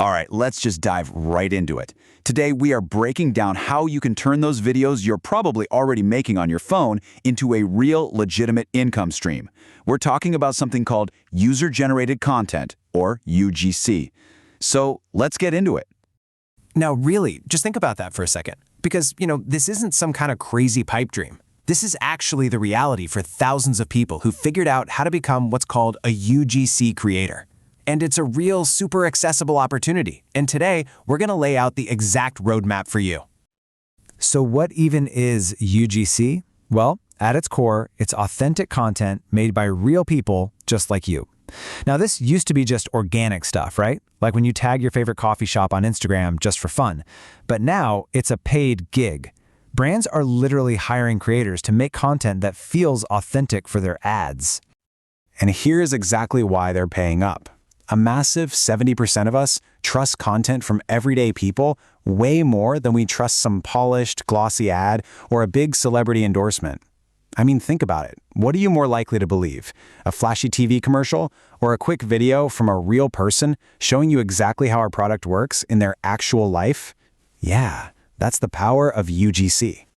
All right, let's just dive right into it. Today, we are breaking down how you can turn those videos you're probably already making on your phone into a real, legitimate income stream. We're talking about something called user-generated content, or UGC. So let's get into it. Now, really, just think about that for a second. Because, this isn't some kind of crazy pipe dream. This is actually the reality for thousands of people who figured out how to become what's called a UGC creator. And it's a real super accessible opportunity. And today, we're going to lay out the exact roadmap for you. So what even is UGC? Well, at its core, it's authentic content made by real people just like you. Now, this used to be just organic stuff, right? Like when you tag your favorite coffee shop on Instagram just for fun. But now, it's a paid gig. Brands are literally hiring creators to make content that feels authentic for their ads. And here's exactly why they're paying up. A massive 70% of us trust content from everyday people way more than we trust some polished, glossy ad or a big celebrity endorsement. I mean, think about it. What are you more likely to believe? A flashy TV commercial or a quick video from a real person showing you exactly how our product works in their actual life? Yeah, that's the power of UGC.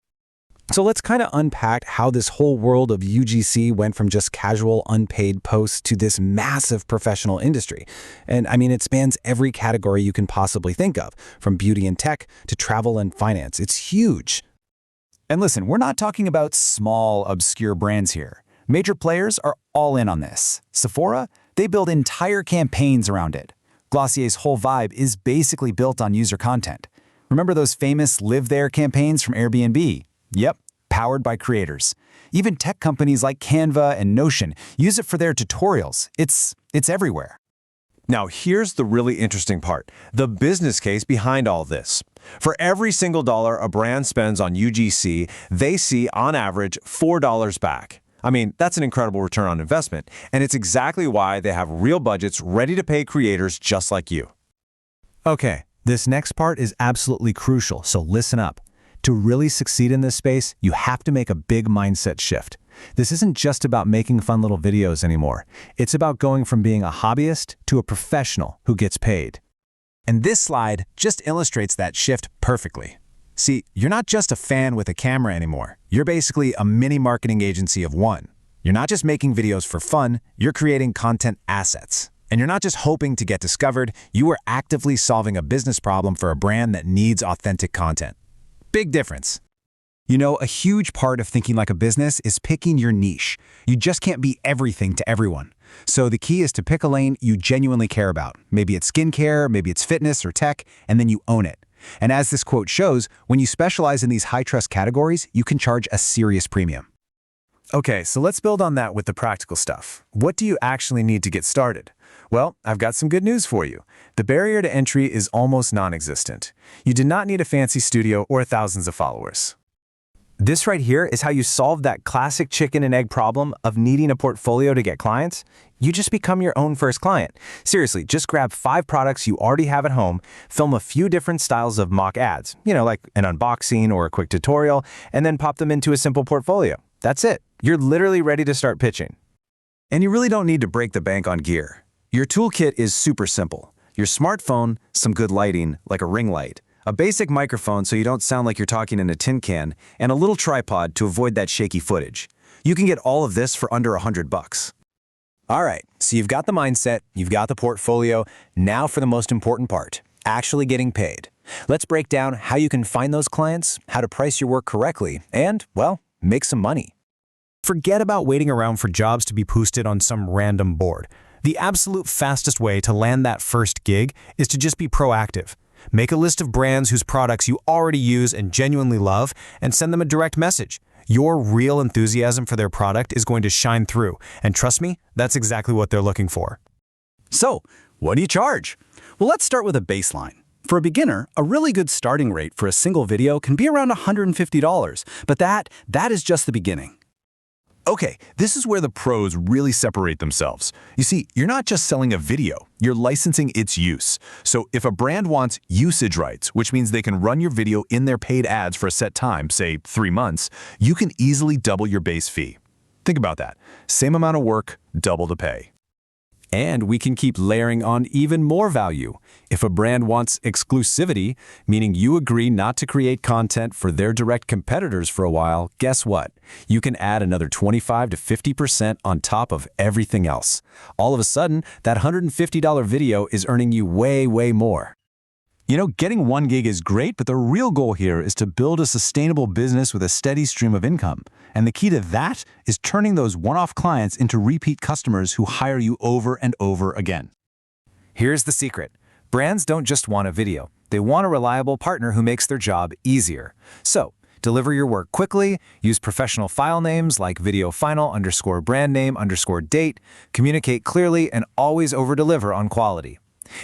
So let's kind of unpack how this whole world of UGC went from just casual, unpaid posts to this massive professional industry. And I mean, it spans every category you can possibly think of, from beauty and tech to travel and finance. It's huge. And listen, we're not talking about small, obscure brands here. Major players are all in on this. Sephora, they build entire campaigns around it. Glossier's whole vibe is basically built on user content. Remember those famous Live There campaigns from Airbnb? Yep, powered by creators. Even tech companies like Canva and Notion use it for their tutorials. It's everywhere. Now, here's the really interesting part, the business case behind all this. For every single dollar a brand spends on UGC, they see, on average, $4 back. I mean, that's an incredible return on investment, and it's exactly why they have real budgets ready to pay creators just like you. Okay, this next part is absolutely crucial, so listen up. To really succeed in this space, you have to make a big mindset shift. This isn't just about making fun little videos anymore. It's about going from being a hobbyist to a professional who gets paid. And this slide just illustrates that shift perfectly. See, you're not just a fan with a camera anymore. You're basically a mini marketing agency of one. You're not just making videos for fun, you're creating content assets. And you're not just hoping to get discovered, you are actively solving a business problem for a brand that needs authentic content. Big difference. A huge part of thinking like a business is picking your niche. You just can't be everything to everyone. So the key is to pick a lane you genuinely care about. Maybe it's skincare, maybe it's fitness or tech, and then you own it. And as this quote shows, when you specialize in these high-trust categories, you can charge a serious premium. Okay, so let's build on that with the practical stuff. What do you actually need to get started? Well, I've got some good news for you. The barrier to entry is almost non-existent. You do not need a fancy studio or thousands of followers. This right here is how you solve that classic chicken and egg problem of needing a portfolio to get clients. You just become your own first client. Seriously, just grab 5 products you already have at home, film a few different styles of mock ads, like an unboxing or a quick tutorial, and then pop them into a simple portfolio. That's it. You're literally ready to start pitching. And you really don't need to break the bank on gear. Your toolkit is super simple. Your smartphone, some good lighting, like a ring light, a basic microphone so you don't sound like you're talking in a tin can, and a little tripod to avoid that shaky footage. You can get all of this for under $100. All right, so you've got the mindset, you've got the portfolio. Now for the most important part, actually getting paid. Let's break down how you can find those clients, how to price your work correctly, and, well, make some money. Forget about waiting around for jobs to be posted on some random board. The absolute fastest way to land that first gig is to just be proactive. Make a list of brands whose products you already use and genuinely love, and send them a direct message. Your real enthusiasm for their product is going to shine through, and trust me, that's exactly what they're looking for. So, what do you charge? Well, let's start with a baseline. For a beginner, a really good starting rate for a single video can be around $150, but that is just the beginning. Okay, this is where the pros really separate themselves. You see, you're not just selling a video, you're licensing its use. So if a brand wants usage rights, which means they can run your video in their paid ads for a set time, say 3 months, you can easily double your base fee. Think about that. Same amount of work, double the pay. And we can keep layering on even more value. If a brand wants exclusivity, meaning you agree not to create content for their direct competitors for a while, guess what? You can add another 25 to 50% on top of everything else. All of a sudden, that $150 video is earning you way, way more. You know, getting 1 gig is great, but the real goal here is to build a sustainable business with a steady stream of income. And the key to that is turning those one-off clients into repeat customers who hire you over and over again. Here's the secret. Brands don't just want a video. They want a reliable partner who makes their job easier. So, deliver your work quickly, use professional file names like videofinal_brandname_date, communicate clearly, and always over-deliver on quality.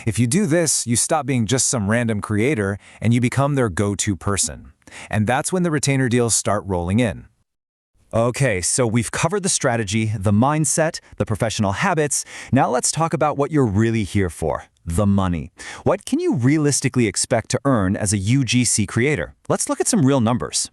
If you do this, you stop being just some random creator and you become their go-to person. And that's when the retainer deals start rolling in. Okay, so we've covered the strategy, the mindset, the professional habits. Now let's talk about what you're really here for, the money. What can you realistically expect to earn as a UGC creator? Let's look at some real numbers.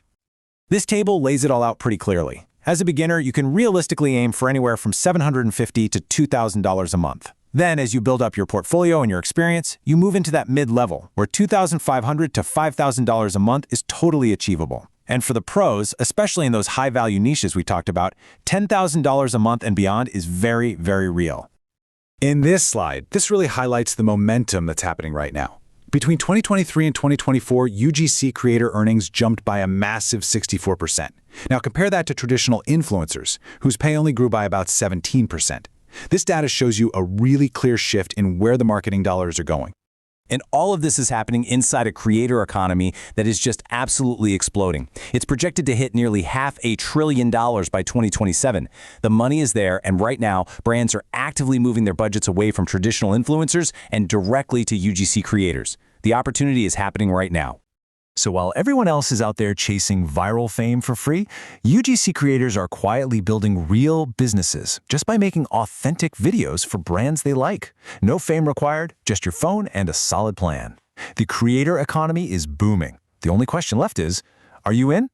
This table lays it all out pretty clearly. As a beginner, you can realistically aim for anywhere from $750 to $2,000 a month. Then, as you build up your portfolio and your experience, you move into that mid-level, where $2,500 to $5,000 a month is totally achievable. And for the pros, especially in those high-value niches we talked about, $10,000 a month and beyond is very, very real. In this slide, this really highlights the momentum that's happening right now. Between 2023 and 2024, UGC creator earnings jumped by a massive 64%. Now compare that to traditional influencers, whose pay only grew by about 17%. This data shows you a really clear shift in where the marketing dollars are going. And all of this is happening inside a creator economy that is just absolutely exploding. It's projected to hit nearly $500 billion by 2027. The money is there, and right now, brands are actively moving their budgets away from traditional influencers and directly to UGC creators. The opportunity is happening right now. So while everyone else is out there chasing viral fame for free, UGC creators are quietly building real businesses just by making authentic videos for brands they like. No fame required, just your phone and a solid plan. The creator economy is booming. The only question left is, are you in?